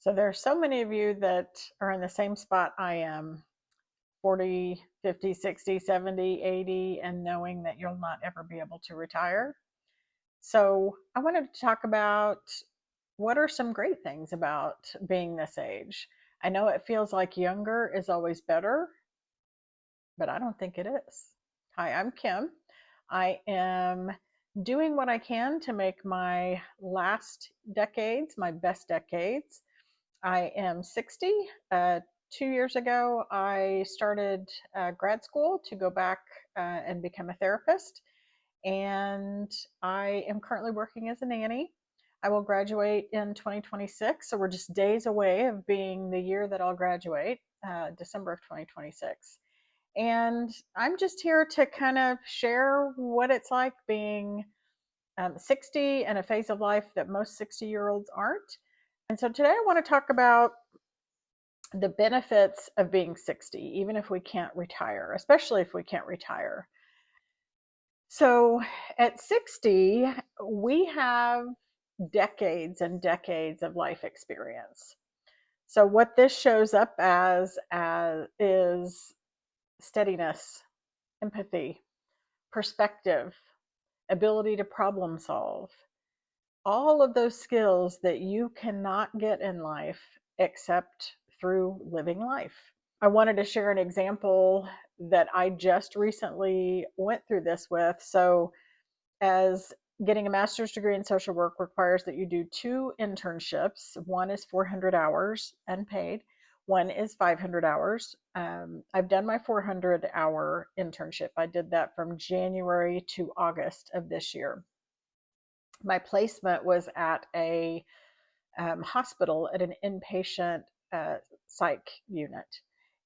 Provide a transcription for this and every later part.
So there are so many of you that are in the same spot I am, 40, 50, 60, 70, 80, and knowing that you'll not ever be able to retire. So I wanted to talk about what are some great things about being this age. I know it feels like younger is always better, but I don't think it is. Hi, I'm Kim. I am doing what I can to make my last decades my best decades. I am 60. 2 years ago, I started grad school to go back and become a therapist. And I am currently working as a nanny. I will graduate in 2026. So we're just days away of being the year that I'll graduate, December of 2026. And I'm just here to kind of share what it's like being 60 and a phase of life that most 60-year-olds aren't. And so today I want to talk about the benefits of being 60, even if we can't retire, especially if we can't retire. So at 60, we have decades and decades of life experience. So what this shows up as is steadiness, empathy, perspective, ability to problem solve, all of those skills that you cannot get in life except through living life. I wanted to share an example that I just recently went through this with. So, as getting a master's degree in social work requires that you do two internships. One is 400 hours unpaid, one is 500 hours. I've done my 400-hour internship. I did that from January to August of this year. My placement was at a hospital at an inpatient psych unit.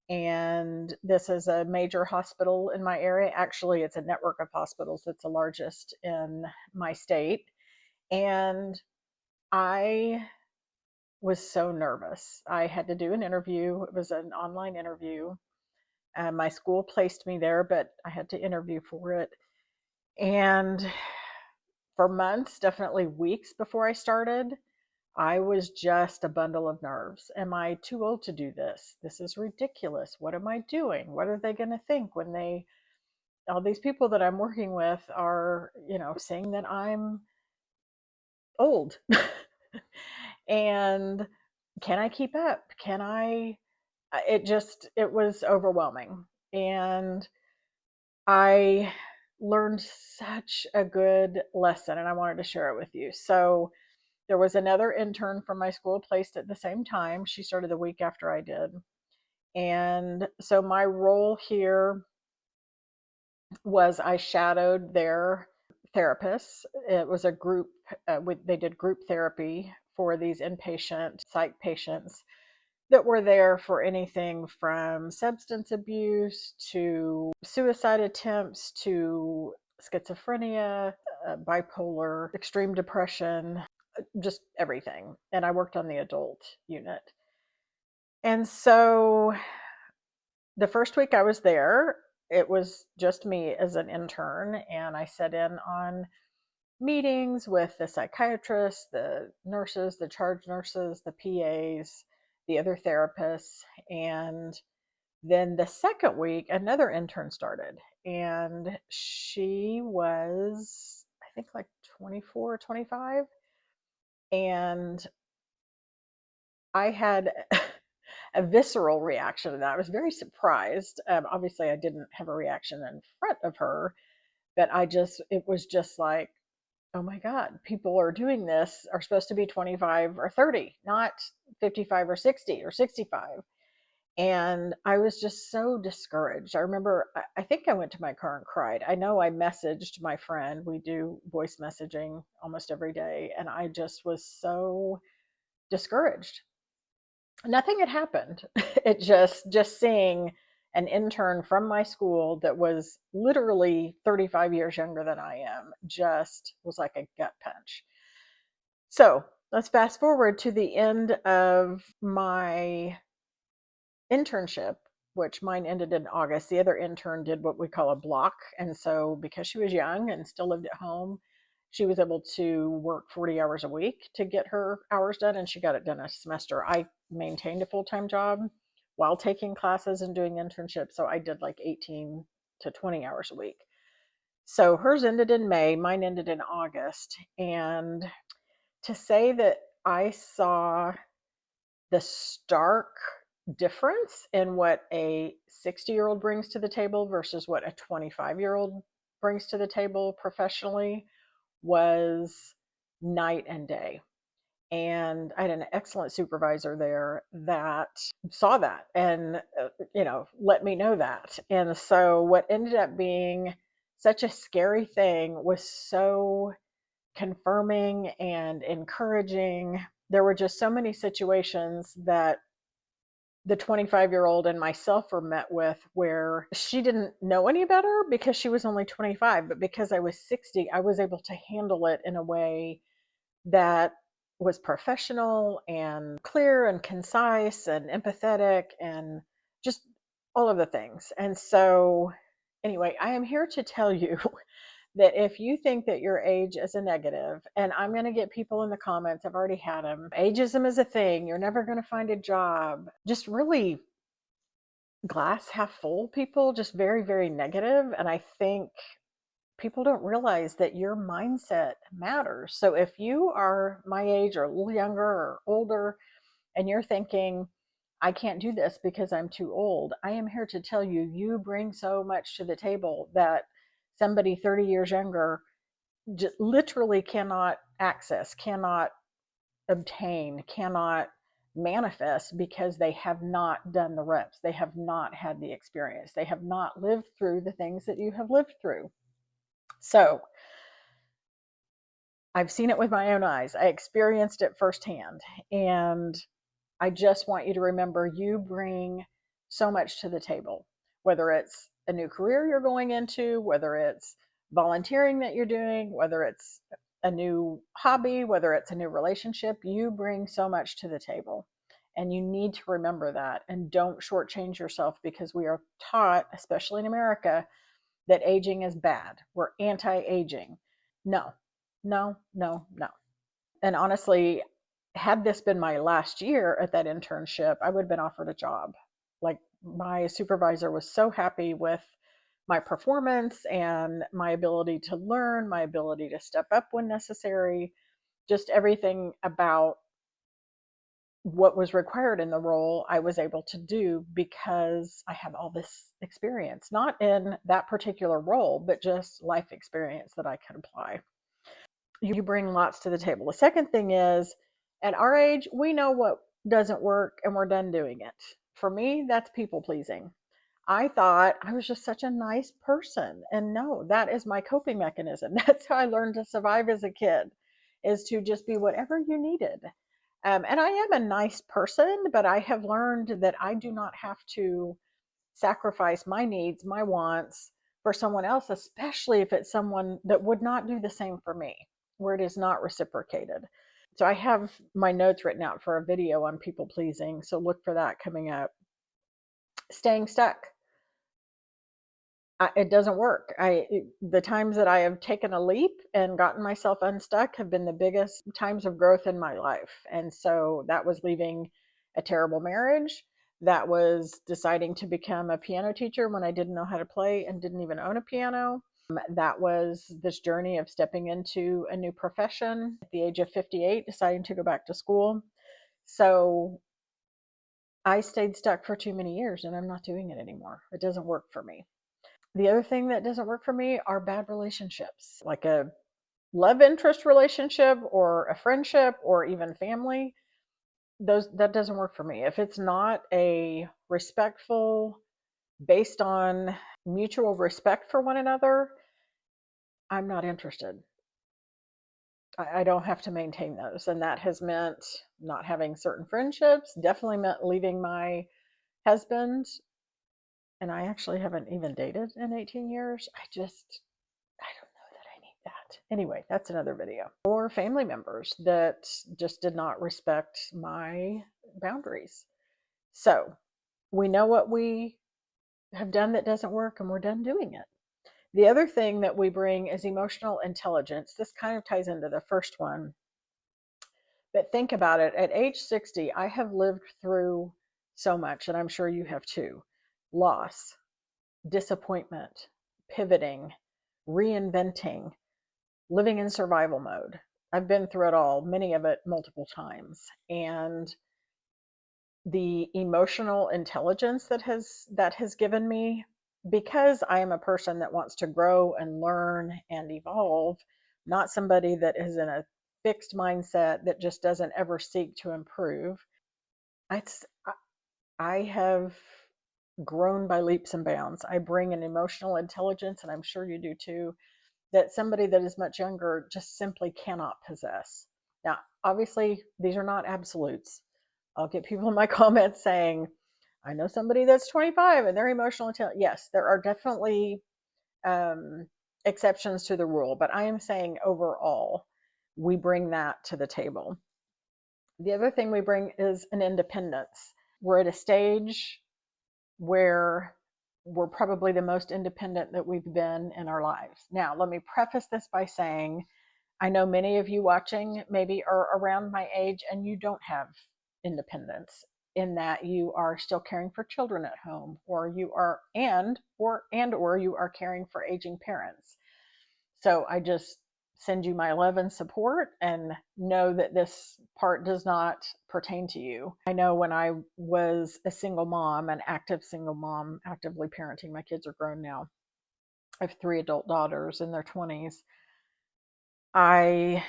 And this is a major hospital in my area. Actually, it's a network of hospitals. It's the largest in my state. And I was so nervous. I had to do an interview. It was an online interview. My school placed me there, but I had to interview for it. And for months, definitely weeks before I started, I was just a bundle of nerves. Am I too old to do this? This is ridiculous. What am I doing? What are they going to think when all these people that I'm working with are, saying that I'm old? And can I keep up? It was overwhelming. And I learned such a good lesson and I wanted to share it with you. So, there was another intern from my school placed at the same time. She started the week after I did. And so my role here was I shadowed their therapists. It was a group, they did group therapy for these inpatient psych patients that were there for anything from substance abuse to suicide attempts to schizophrenia, bipolar, extreme depression, just everything. And I worked on the adult unit. And so the first week I was there, it was just me as an intern, and I sat in on meetings with the psychiatrists, the nurses, the charge nurses, the PAs, the other therapists. And then the second week, another intern started, and she was, I think, like 24 or 25. And I had a visceral reaction to that. I was very surprised. Obviously, I didn't have a reaction in front of her, but it was just like, oh my God, people are doing this, are supposed to be 25 or 30, not 55 or 60 or 65. And I was just so discouraged. I remember, I think I went to my car and cried. I know I messaged my friend. We do voice messaging almost every day. And I just was so discouraged. Nothing had happened. It just seeing an intern from my school that was literally 35 years younger than I am just was like a gut punch. So let's fast forward to the end of my internship, which mine ended in August. The other intern did what we call a block. And so because she was young and still lived at home, she was able to work 40 hours a week to get her hours done, and she got it done a semester. I maintained a full-time job while taking classes and doing internships, so I did like 18 to 20 hours a week. So hers ended in May, mine ended in August. And to say that I saw the stark difference in what a 60-year-old brings to the table versus what a 25-year-old brings to the table professionally was night and day. And I had an excellent supervisor there that saw that and, let me know that. And so what ended up being such a scary thing was so confirming and encouraging. There were just so many situations that the 25-year-old and myself were met with where she didn't know any better because she was only 25, but because I was 60, I was able to handle it in a way that was professional and clear and concise and empathetic and just all of the things. And so, anyway, I am here to tell you that if you think that your age is a negative, and I'm going to get people in the comments, I've already had them, ageism is a thing, you're never going to find a job, just really glass half full people, just very, very negative. And I think people don't realize that your mindset matters. So if you are my age or a little younger or older and you're thinking, I can't do this because I'm too old, I am here to tell you, you bring so much to the table that somebody 30 years younger literally cannot access, cannot obtain, cannot manifest because they have not done the reps. They have not had the experience. They have not lived through the things that you have lived through. So I've seen it with my own eyes. I experienced it firsthand. And I just want you to remember you bring so much to the table, whether it's a new career you're going into, whether it's volunteering that you're doing, whether it's a new hobby, whether it's a new relationship, you bring so much to the table. And you need to remember that and don't shortchange yourself because we are taught, especially in America, that aging is bad. We're anti aging. No, no, no, no. And honestly, had this been my last year at that internship, I would have been offered a job. Like, my supervisor was so happy with my performance and my ability to learn, my ability to step up when necessary, just everything about what was required in the role I was able to do because I had all this experience, not in that particular role, but just life experience that I could apply. You bring lots to the table. The second thing is, at our age, we know what doesn't work and we're done doing it. For me, that's people pleasing. I thought I was just such a nice person. And no, that is my coping mechanism. That's how I learned to survive as a kid, is to just be whatever you needed. And I am a nice person, but I have learned that I do not have to sacrifice my needs, my wants for someone else, especially if it's someone that would not do the same for me, where it is not reciprocated. So I have my notes written out for a video on people pleasing. So look for that coming up. Staying stuck. It doesn't work. The times that I have taken a leap and gotten myself unstuck have been the biggest times of growth in my life. And so that was leaving a terrible marriage. That was deciding to become a piano teacher when I didn't know how to play and didn't even own a piano. That was this journey of stepping into a new profession at the age of 58, deciding to go back to school. So I stayed stuck for too many years and I'm not doing it anymore. It doesn't work for me. The other thing that doesn't work for me are bad relationships, like a love interest relationship or a friendship or even family. That doesn't work for me. If it's not a respectful, based on mutual respect for one another, I'm not interested. I don't have to maintain those. And that has meant not having certain friendships, definitely meant leaving my husband. And I actually haven't even dated in 18 years. I don't know that I need that. Anyway, that's another video. Or family members that just did not respect my boundaries. So we know what we have done that doesn't work and we're done doing it. The other thing that we bring is emotional intelligence. This kind of ties into the first one. But think about it. At age 60, I have lived through so much, and I'm sure you have too: loss, disappointment, pivoting, reinventing, living in survival mode. I've been through it all, many of it multiple times. And the emotional intelligence that has given me, because I am a person that wants to grow and learn and evolve, not somebody that is in a fixed mindset that just doesn't ever seek to improve. I, I have grown by leaps and bounds. I bring an emotional intelligence, and I'm sure you do too, that somebody that is much younger just simply cannot possess. Now, obviously, these are not absolutes. I'll get people in my comments saying, I know somebody that's 25 and they're emotional intelligent. Yes, there are definitely um, exceptions to the rule, but I am saying overall, we bring that to the table. The other thing we bring is an independence. We're at a stage where we're probably the most independent that we've been in our lives. Now, let me preface this by saying I know many of you watching maybe are around my age and you don't have independence, in that you are still caring for children at home, or you are or you are caring for aging parents. So I just send you my love and support, and know that this part does not pertain to you. I know when I was a single mom, an active single mom, actively parenting, my kids are grown now. I have 3 adult daughters in their 20s. I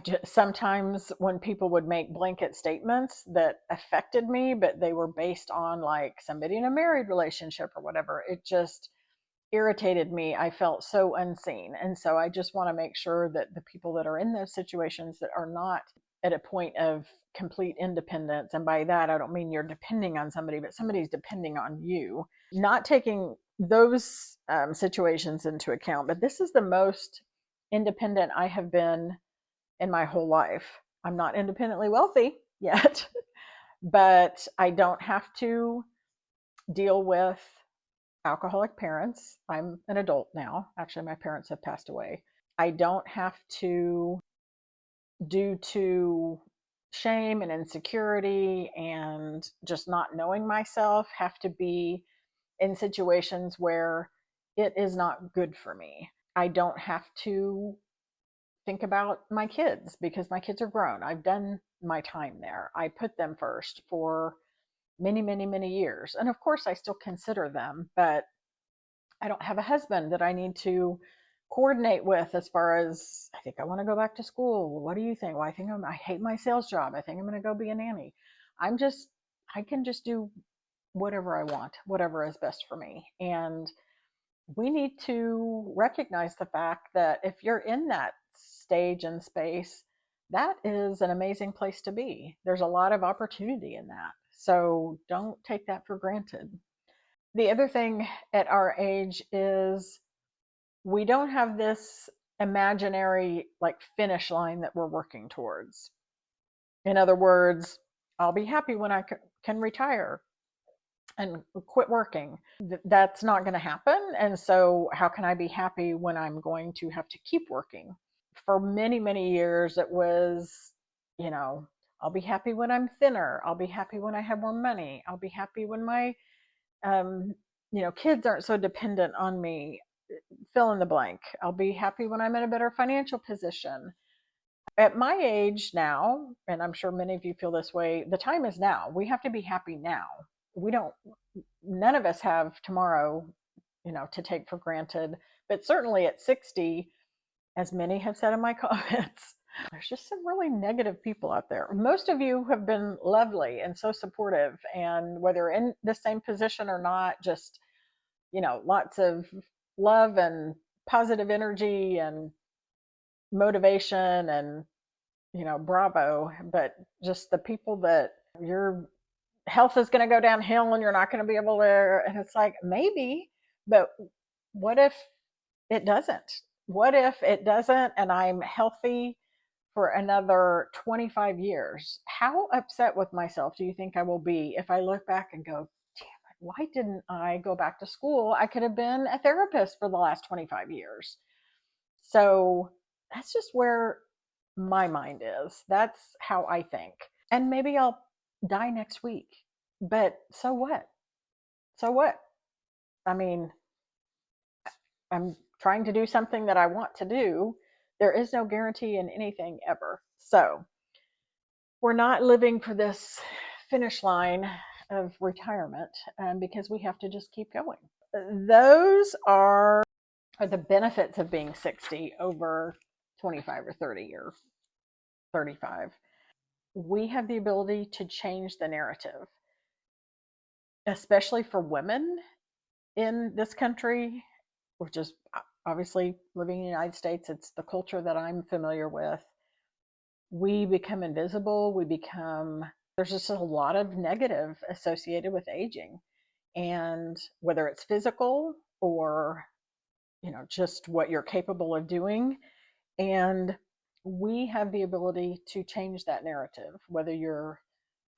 just sometimes when people would make blanket statements that affected me, but they were based on like somebody in a married relationship or whatever, it just irritated me. I felt so unseen. And so I just want to make sure that the people that are in those situations that are not at a point of complete independence, and by that, I don't mean you're depending on somebody, but somebody's depending on you, not taking those situations into account. But this is the most independent I have been in my whole life. I'm not independently wealthy yet, but I don't have to deal with alcoholic parents. I'm an adult now. Actually, my parents have passed away. I don't have to, due to shame and insecurity and just not knowing myself, have to be in situations where it is not good for me. I don't have to think about my kids because my kids are grown. I've done my time there. I put them first for many, many, many years. And of course, I still consider them, but I don't have a husband that I need to coordinate with as far as, I think I want to go back to school. What do you think? Well, I hate my sales job. I think I'm going to go be a nanny. I can just do whatever I want, whatever is best for me. And we need to recognize the fact that if you're in that stage and space, that is an amazing place to be. There's a lot of opportunity in that. So don't take that for granted. The other thing at our age is we don't have this imaginary like finish line that we're working towards. In other words, I'll be happy when I can retire and quit working. That's not going to happen. And so, how can I be happy when I'm going to have to keep working? For many, many years, it was, you know, I'll be happy when I'm thinner. I'll be happy when I have more money. I'll be happy when my, um, kids aren't so dependent on me. Fill in the blank. I'll be happy when I'm in a better financial position. At my age now, and I'm sure many of you feel this way, the time is now. We have to be happy now. We don't, none of us have tomorrow, to take for granted. But certainly at 60, as many have said in my comments, there's just some really negative people out there. Most of you have been lovely and so supportive, and whether in the same position or not, just, lots of love and positive energy and motivation and, bravo. But just the people that your health is going to go downhill and you're not going to be able to, and it's like, maybe, but what if it doesn't? What if it doesn't and I'm healthy for another 25 years? How upset with myself do you think I will be if I look back and go, damn why didn't I go back to school? I could have been a therapist for the last 25 years. So that's just where my mind is. That's how I think. And maybe I'll die next week. But so what? So what? I mean, I'm trying to do something that I want to do. There is no guarantee in anything ever. So we're not living for this finish line of retirement because we have to just keep going. Those are the benefits of being 60 over 25 or 30 or 35. We have the ability to change the narrative, especially for women in this country, which is obviously living in the United States. It's the culture that I'm familiar with. We become invisible. There's just a lot of negative associated with aging. And whether it's physical or, just what you're capable of doing. And we have the ability to change that narrative, whether you're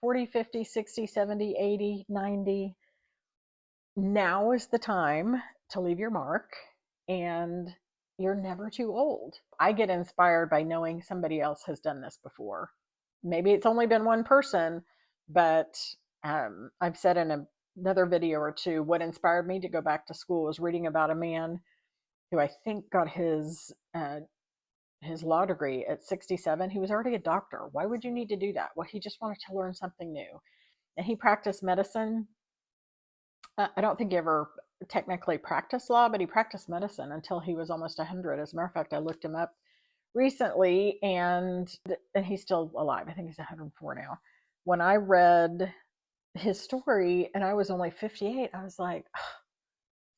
40, 50, 60, 70, 80, 90. Now is the time to leave your mark, and you're never too old. I get inspired by knowing somebody else has done this before. Maybe it's only been one person, but I've said in another video or two, what inspired me to go back to school was reading about a man who I think got his law degree at 67. He was already a doctor. Why would you need to do that? Well, he just wanted to learn something new. And he practiced medicine. I don't think he ever technically practiced law, but he practiced medicine until he was almost 100. As a matter of fact, I looked him up recently, and he's still alive. I think he's 104 now. When I read his story and I was only 58, I was like, oh,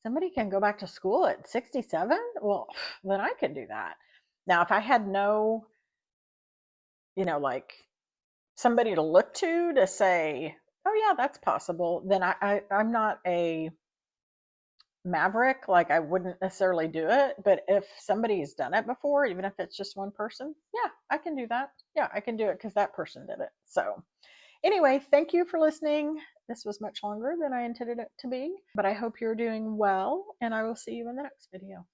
somebody can go back to school at 67? Well, then I can do that. Now, if I had no, like somebody to look to say, oh yeah, that's possible, then I'm not a maverick. Like, I wouldn't necessarily do it. But if somebody's done it before, even if it's just one person, yeah, I can do that. Yeah, I can do it because that person did it. So anyway, thank you for listening. This was much longer than I intended it to be, but I hope you're doing well, and I will see you in the next video.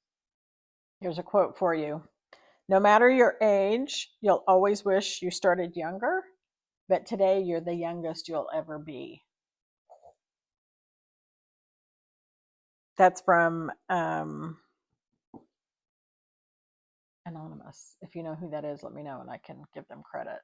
Here's a quote for you. No matter your age, you'll always wish you started younger, but today you're the youngest you'll ever be. That's from Anonymous. If you know who that is, let me know and I can give them credit.